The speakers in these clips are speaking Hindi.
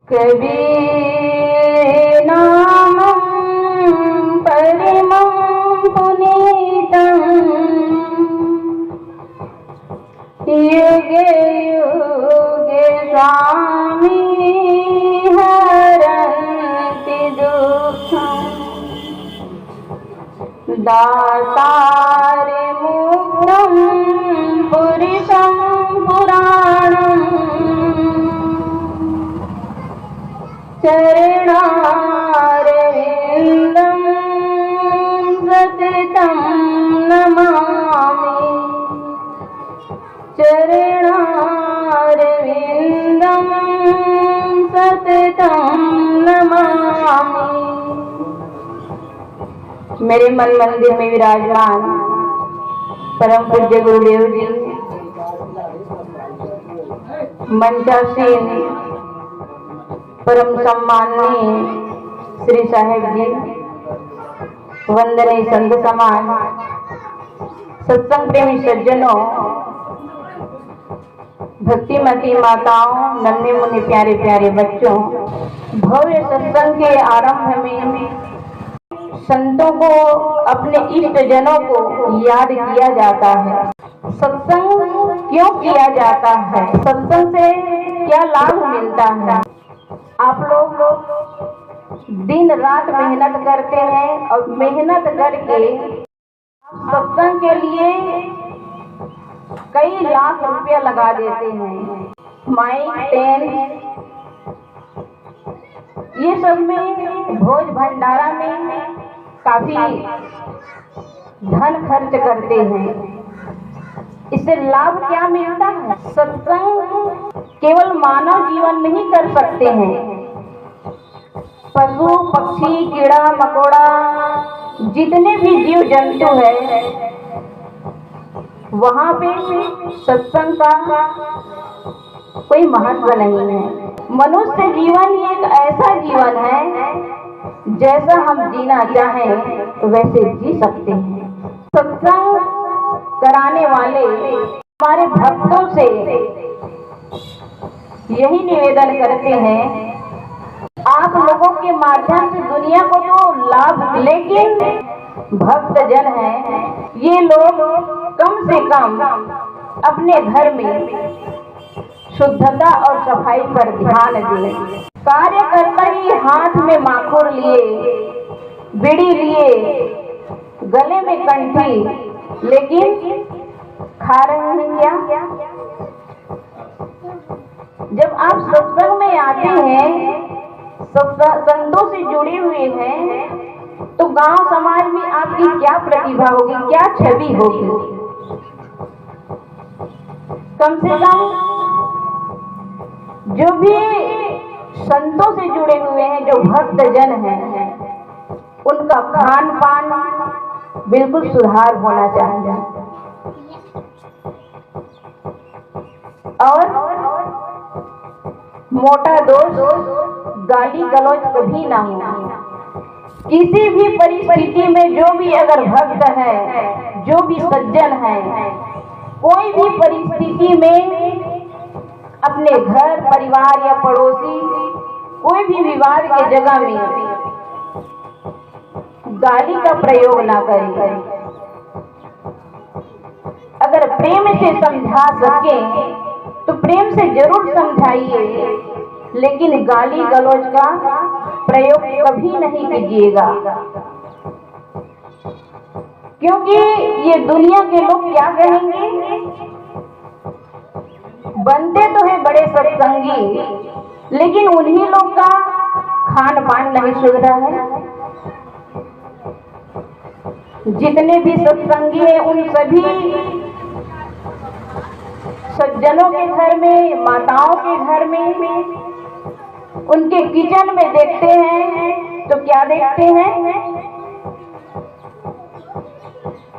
कबीरनामं परमं पुनीतं युगे युगे स्वामी हरन्ति दुःखं दातारे मुक्तं पुरुषं पुराणम् चरणारविन्दं सततं नमामि चरणारविन्दं सततं नमामि। मेरे मन मंदिर में विराजमान परम पूज्य गुरुदेव जी, मंचासीन परम सम्माननीय श्री साहेब जी, वंदनीय संत समाज, सत्संग प्रेमी सज्जनों, भक्तिमती माताओं, नन्हे मुन्ने प्यारे प्यारे बच्चों, भव्य सत्संग के आरंभ में संतों को, अपने इष्ट जनों को याद किया जाता है। सत्संग क्यों किया जाता है? सत्संग से क्या लाभ मिलता है? आप लोग दिन रात मेहनत करते हैं और मेहनत करके सत्संग के लिए कई लाख रुपया लगा देते हैं। माइक, टेंट, ये सब में, भोज भंडारा में काफी धन खर्च करते हैं। इससे लाभ क्या मिलता है? सत्संग केवल मानव जीवन में ही कर सकते हैं। पशु पक्षी, कीड़ा मकोड़ा, जितने भी जीव जंतु है, वहां पे सत्संग का कोई महत्व नहीं है। मनुष्य जीवन ही एक ऐसा जीवन है, जैसा हम जीना चाहें वैसे जी सकते हैं। सत्संग कराने वाले हमारे भक्तों से यही निवेदन करते हैं, आप लोगों के माध्यम से दुनिया को तो लाभ, लेकिन भक्त जन हैं, ये लोग कम से कम अपने घर में शुद्धता और सफाई पर ध्यान दें। कार्यकर्ता ही हाथ में माखूर लिए, बीड़ी लिए, गले में कंठी, लेकिन खा रहे हैं क्या? जब आप सत्संग में आते हैं, संतों से जुड़े हुए हैं, तो गांव समाज में आपकी क्या प्रतिभा होगी, क्या छवि होगी? कम से कम जो भी संतों से जुड़े हुए हैं, जो भक्त जन हैं, उनका खान पान बिल्कुल सुधार होना चाहिए और मोटा दोष, गाली गलौज कभी ना हो। किसी भी परिस्थिति में जो भी अगर भक्त है, जो भी सज्जन है, कोई भी परिस्थिति में अपने घर परिवार या पड़ोसी, कोई भी विवाद की जगह में गाली का प्रयोग ना करें। अगर प्रेम से समझा सके तो प्रेम से जरूर समझाइए, लेकिन गाली गलौज का प्रयोग कभी नहीं कीजिएगा, क्योंकि ये दुनिया के लोग क्या कहेंगे? बनते तो है बड़े सत्संगी, लेकिन उन्हीं लोग का खान पान नहीं सुधरा है। जितने भी सत्संगी हैं, उन सभी सज्जनों के घर में, माताओं के घर में, उनके किचन में देखते हैं तो क्या देखते हैं?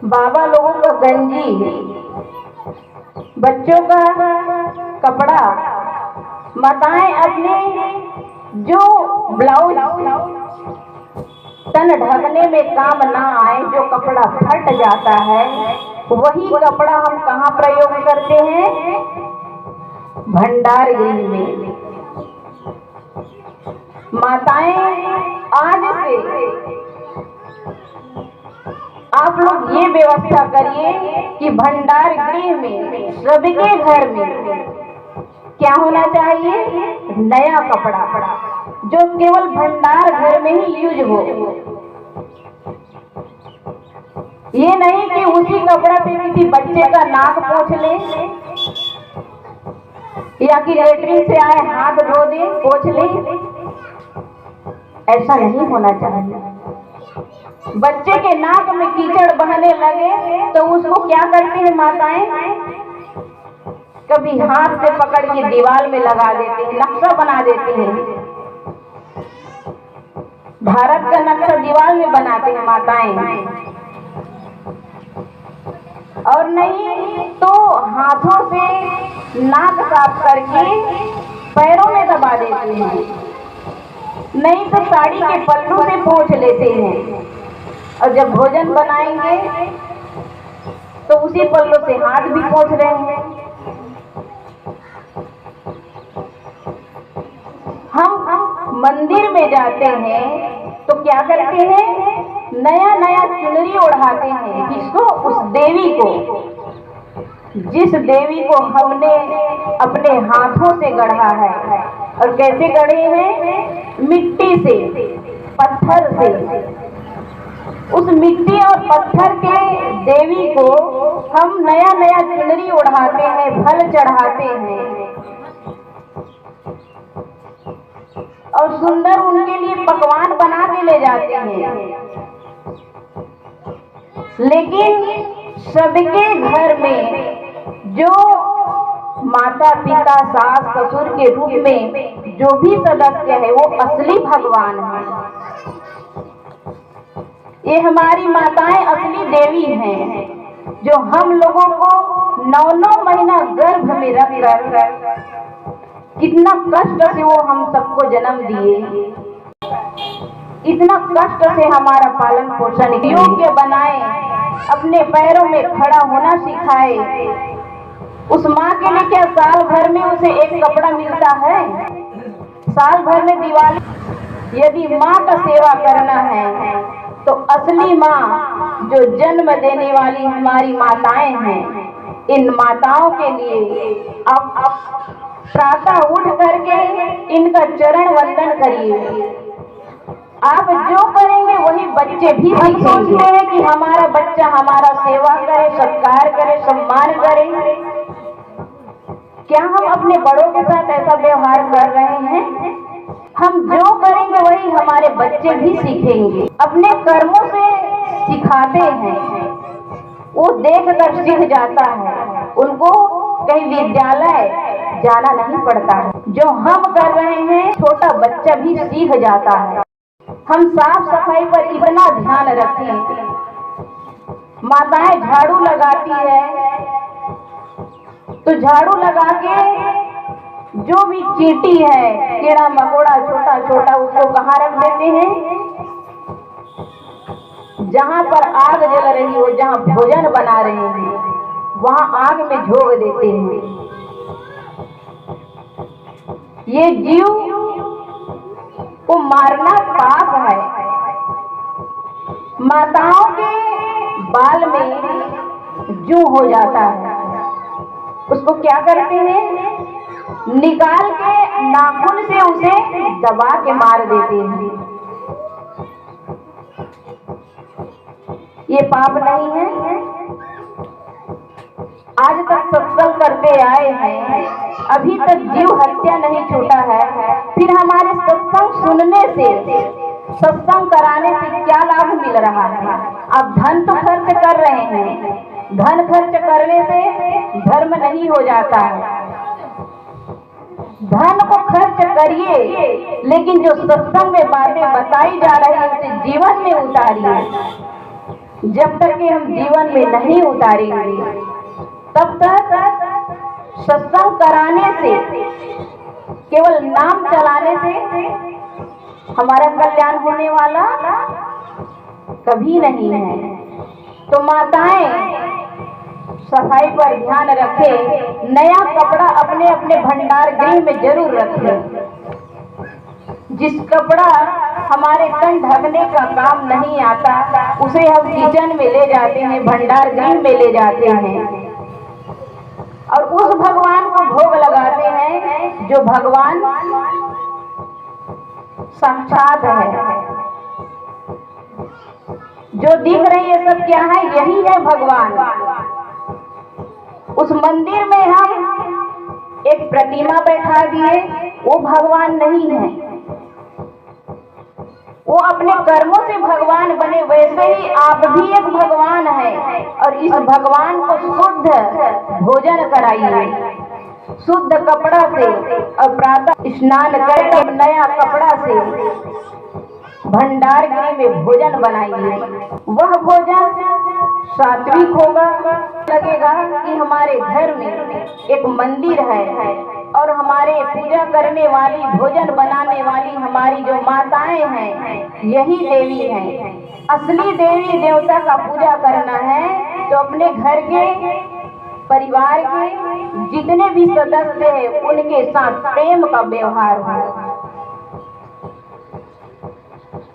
बाबा लोगों का गंजी, बच्चों का कपड़ा, माताएं अपने जो ब्लाउज तन ढकने में काम ना आए, जो कपड़ा फट जाता है, वही कपड़ा हम कहाँ प्रयोग करते हैं? भंडार गृह में। माताएं आज से आप लोग ये व्यवस्था करिए कि भंडार गृह में सबके घर में क्या होना चाहिए, नया कपड़ा, जो केवल भंडार घर में ही यूज हो। ये नहीं कि उसी कपड़ा से किसी बच्चे का नाक पोंछ ले या कि लेटरिन से आए हाथ धो दे, पोंछ ले। ऐसा नहीं होना चाहिए। बच्चे के नाक में कीचड़ बहने लगे तो उसको क्या करते हैं माताएं, कभी हाथ से पकड़ के दीवार में लगा देते हैं, नक्शा बना देते हैं। भारत का नक्शा दीवार में बनाते हैं माताएं। और नहीं तो हाथों से नाक साफ करके पैरों में दबा देते हैं, नहीं तो साड़ी के पल्लू से पोंछ लेते हैं। और जब भोजन बनाएंगे तो उसी पल्लू से हाथ भी पोंछ रहे हैं। हम मंदिर में जाते हैं तो क्या करते हैं, नया नया चुनरी ओढ़ाते हैं। किसको, उस देवी को, जिस देवी को हमने अपने हाथों से गढ़ा है। और कैसे गढ़े हैं, मिट्टी से, पत्थर से। उस मिट्टी और पत्थर के देवी को हम नया नया चुनरी ओढ़ाते हैं, फल चढ़ाते हैं और सुंदर उनके लिए पकवान बना के ले जाते हैं। लेकिन सबके घर में जो माता पिता सास ससुर के रूप में जो भी सदस्य है वो असली भगवान है। ये हमारी माताएं असली देवी हैं, जो हम लोगों को 9-9 महीना गर्भ में रख कर कितना कष्ट से वो हम सबको जन्म दिए, इतना कष्ट से हमारा पालन पोषण योग्य बनाए, अपने पैरों में खड़ा होना सिखाए। उस माँ के लिए क्या साल भर में उसे एक कपड़ा मिलता है? साल भर में दिवाली, यदि माँ का सेवा करना है तो असली माँ जो जन्म देने वाली हमारी माताएं हैं, इन माताओं के लिए आप प्रातः उठ करके इनका चरण वंदन करिए। आप जो करेंगे वही बच्चे भी सोचते हैं कि हमारा बच्चा हमारा सेवा करे, सत्कार करे, सम्मान करे। क्या हम अपने बड़ों के साथ ऐसा व्यवहार कर रहे हैं? हम जो करेंगे वही हमारे बच्चे भी सीखेंगे, अपने कर्मों से सिखाते हैं। वो देख कर सीख जाता है, उनको कहीं विद्यालय जाना नहीं पड़ता है। जो हम कर रहे हैं छोटा बच्चा भी सीख जाता है। हम साफ सफाई पर इतना ध्यान रखें। माताएं झाड़ू लगाती है तो झाड़ू लगा के जो भी चींटी है, कीड़ा मकोड़ा छोटा छोटा, उसको कहाँ रख देते हैं? जहाँ पर आग जल रही हो, जहाँ भोजन बना रहे हैं, वहाँ आग में झोंक देते हैं। ये जीव को मारना पाप है। माताओं के बाल में जूं हो जाता है, उसको क्या करते हैं? निकाल के नाखून से उसे दबा के मार देते हैं। ये पाप नहीं है? आज तक सत्संग करते आए हैं, अभी तक जीव हत्या नहीं छूटा है। फिर हमारे सत्संग सुनने से, सत्संग कराने से क्या लाभ मिल रहा है? आप धन तो खर्च कर रहे हैं, धन खर्च करने से धर्म नहीं हो जाता है। धन को खर्च करिए, लेकिन जो सत्संग में बातें बताई जा रही है उसे जीवन में उतारिए। जब तक कि हम जीवन में नहीं उतारेंगे तब तक सत्संग कराने से, केवल नाम चलाने से हमारा कल्याण होने वाला कभी नहीं है। तो माताएं सफाई पर ध्यान रखें, नया कपड़ा अपने अपने भंडार गृह में जरूर रखें। जिस कपड़ा हमारे तन ढकने का काम नहीं आता उसे हम किचन में ले जाते हैं, भंडार गृह में ले जाते हैं और उस भगवान को भोग लगाते हैं जो भगवान साक्षात है। जो दिख रही है सब क्या है? यही है भगवान। उस मंदिर में हम एक प्रतिमा बैठा दिए, वो भगवान नहीं है। वो अपने कर्मों से भगवान बने, वैसे ही आप भी एक भगवान है। और इस भगवान को शुद्ध भोजन कराइए, शुद्ध कपड़ा से, और प्रातः स्नान करके नया कपड़ा से भंडार गृह में भोजन बनाइए। वह भोजन सात्विक होगा। लगेगा कि हमारे घर में एक मंदिर है और हमारे पूजा करने वाली, भोजन बनाने वाली हमारी जो माताएं हैं यही देवी हैं। असली देवी देवता का पूजा करना है तो अपने घर के परिवार के जितने भी सदस्य हैं उनके साथ प्रेम का व्यवहार हो।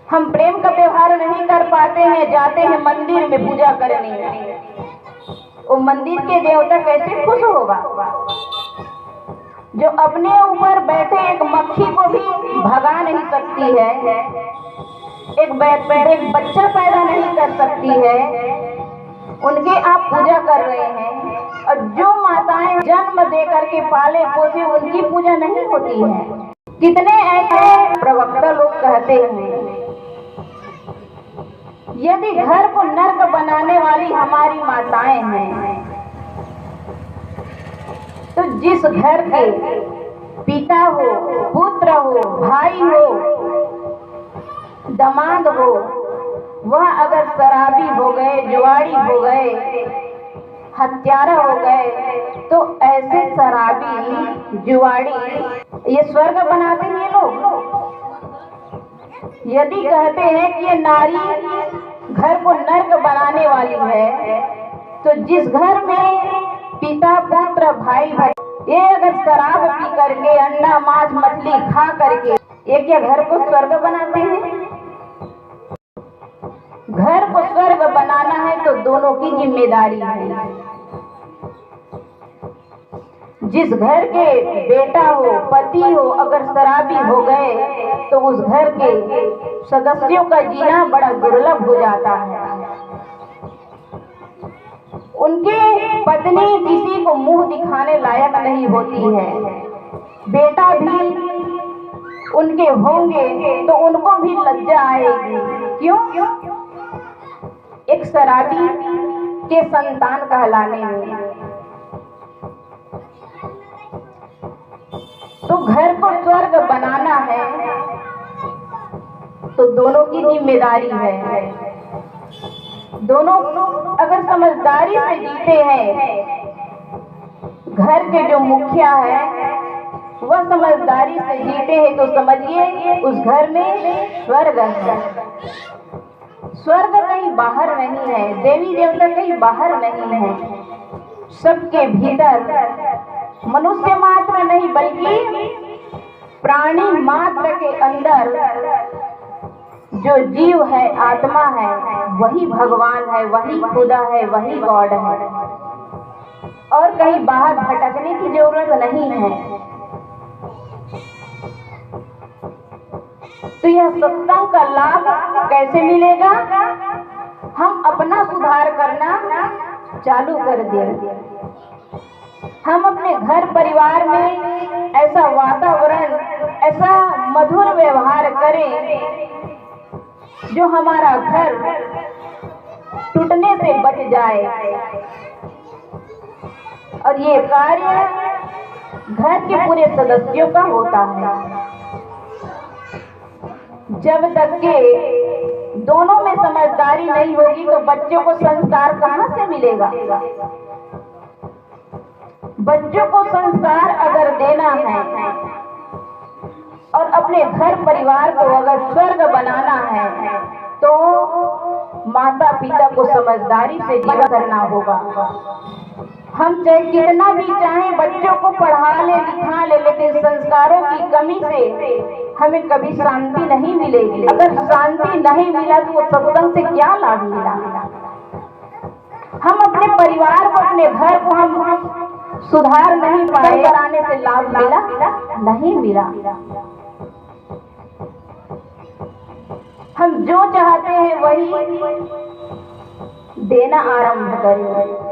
हम प्रेम का व्यवहार नहीं कर पाते हैं, जाते हैं मंदिर में पूजा करने, वो मंदिर के देवता कैसे खुश होगा? जो अपने ऊपर बैठे एक मक्खी को भी भगा नहीं सकती है, एक बच्चा पैदा नहीं कर सकती है, उनके आप पूजा कर रहे हैं। और जो माताएं जन्म दे करके पाले पोसे उनकी पूजा नहीं होती है। कितने ऐसे प्रवक्ता लोग कहते हैं यदि घर को नर्क बनाने वाली हमारी माताएं हैं तो जिस घर के पिता हो, पुत्र हो, भाई हो, दामाद हो, वह अगर शराबी हो गए, जुआरी हो गए, हत्यारा हो गए तो ऐसे शराबी जुआरी ये स्वर्ग बनाते हैं ये लोग। यदि कहते हैं कि ये नारी घर को नर्क बनाने वाली है तो जिस घर में पिता, पुत्र, भाई ये अगर शराब पी करके, अंडा, मांस, मछली खा करके ये क्या घर को स्वर्ग बनाते हैं? घर को स्वर्ग बनाना है तो दोनों की जिम्मेदारी है। जिस घर के बेटा हो, पति हो, अगर शराबी हो गए तो उस घर के सदस्यों का जीना बड़ा दुर्लभ हो जाता है। उनकी पत्नी किसी को मुंह दिखाने लायक नहीं होती है। बेटा भी उनके होंगे तो उनको भी लज्जा आएगी। क्यों? एक शराबी के संतान कहलाने में। तो घर को स्वर्ग बनाना है तो दोनों की जिम्मेदारी है। दोनों अगर समझदारी से जीते हैं, घर के जो मुखिया है वह समझदारी से जीते हैं तो समझिए उस घर में स्वर्ग है। स्वर्ग कहीं बाहर नहीं है, देवी देवता कहीं बाहर नहीं है, सबके भीतर। मनुष्य मात्र नहीं बल्कि प्राणी मात्र के अंदर जो जीव है, आत्मा है, वही भगवान है, वही खुदा है, वही गॉड है। और कहीं बाहर भटकने की जरूरत नहीं है। तो यह सत्संग का लाभ कैसे मिलेगा? हम अपना सुधार करना चालू कर दें। हम अपने घर परिवार में ऐसा वातावरण, ऐसा मधुर व्यवहार करें जो हमारा घर टूटने से बच जाए। और ये कार्य घर के पूरे सदस्यों का होता है। जब तक के दोनों में समझदारी नहीं होगी तो बच्चों को संस्कार कहाँ से मिलेगा? बच्चों को संस्कार अगर देना है और अपने घर परिवार को अगर स्वर्ग बनाना है तो माता पिता को समझदारी से जीवन करना होगा। हम चाहे कितना भी चाहें बच्चों को पढ़ा ले लिखा ले, लेकिन संस्कारों की कमी से हमें कभी शांति नहीं मिलेगी। अगर शांति नहीं मिला तो वो सत्संग से क्या लाभ मिला। हम अपने परिवार को, अपने घर को हम सुधार नहीं पाए, कराने से लाभ मिला नहीं मिला। हम जो चाहते हैं वही देना आरंभ करें।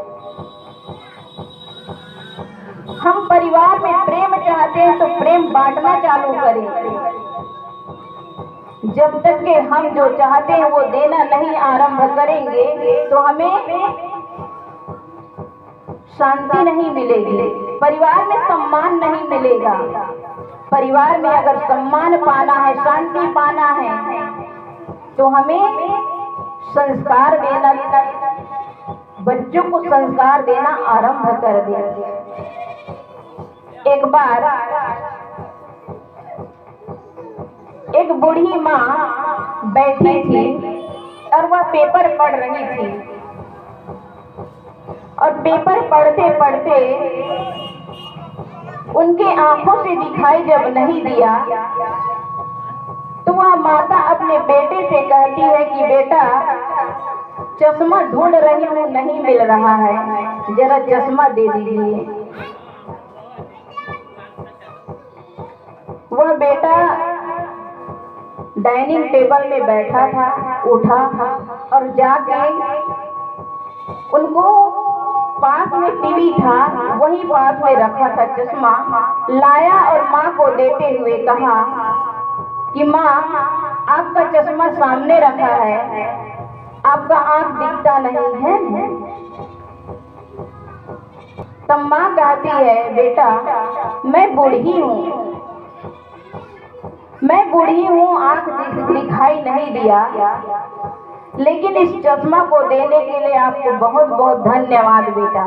हम परिवार में प्रेम चाहते हैं तो प्रेम बांटना चालू करें। जब तक के हम जो चाहते हैं वो देना नहीं आरंभ करेंगे तो हमें शांति नहीं मिलेगी, परिवार में सम्मान नहीं मिलेगा। परिवार में अगर सम्मान पाना है, शांति पाना है तो हमें संस्कार देना, बच्चों को संस्कार देना आरंभ कर दे। एक बार एक बूढ़ी माँ बैठी थी और वह पेपर पढ़ रही थी, और पेपर पढ़ते पढ़ते उनके आंखों से दिखाई जब नहीं दिया तो वह माता अपने बेटे से कहती है कि बेटा, चश्मा ढूंढ रही हूँ, नहीं मिल रहा है, जरा चश्मा दे दीजिए। वह बेटा डाइनिंग टेबल में बैठा था, उठा और जाके उनको पास में टीवी था, वही पास में रखा था चश्मा, लाया और माँ को देते हुए कहा कि माँ, आपका चश्मा सामने रखा है, आपका आंख दिखता नहीं है। तब माँ कहती है, बेटा मैं बूढ़ी हूँ, आंख दिखाई नहीं दिया, लेकिन इस चश्मा को देने के लिए आपको बहुत बहुत धन्यवाद बेटा।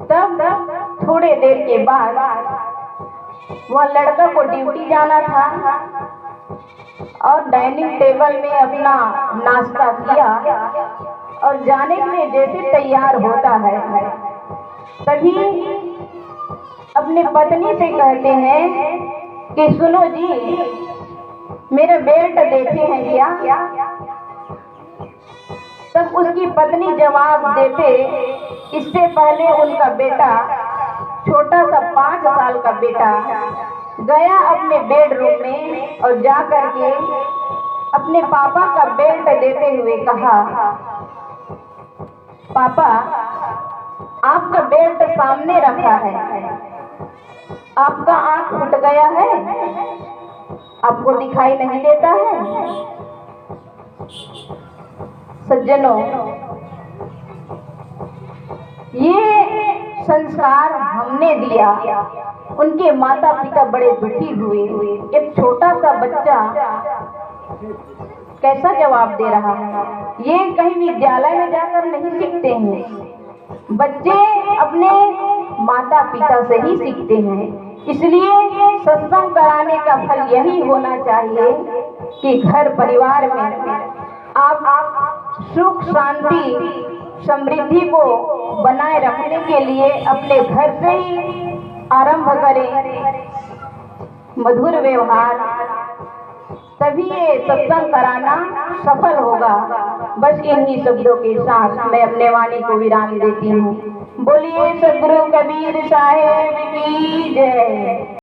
तब थोड़े देर के बाद वह लड़का को ड्यूटी जाना था और डाइनिंग टेबल में अपना नाश्ता किया और जाने के लिए जैसे तैयार होता है तभी अपने पत्नी से कहते हैं कि सुनो जी, मेरे बेल्ट देखे हैं क्या। तब उसकी पत्नी जवाब देते, इससे पहले उनका बेटा, छोटा सा 5 साल का बेटा, गया अपने बेडरूम में और जा करके अपने पापा का बेल्ट देते हुए कहा, पापा आपका बेल्ट सामने रखा है, आपका आंख फूट गया है, आपको दिखाई नहीं देता है। सज्जनों, ये संस्कार हमने दिया, उनके माता पिता बड़े दुखी हुए। एक छोटा सा बच्चा कैसा जवाब दे रहा है। ये कहीं विद्यालय में जाकर नहीं सीखते हैं, बच्चे अपने माता पिता से ही सीखते हैं। इसलिए सत्संग कराने का फल यही होना चाहिए कि घर परिवार में आप सुख शांति समृद्धि को बनाए रखने के लिए अपने घर से ही आरंभ करें मधुर व्यवहार, तभी ये सत्संग कराना सफल होगा। बस इन्हीं शब्दों के साथ मैं अपने वाणी को विराम देती हूँ। बोलिए सद्गुरु कबीर साहेब की जय।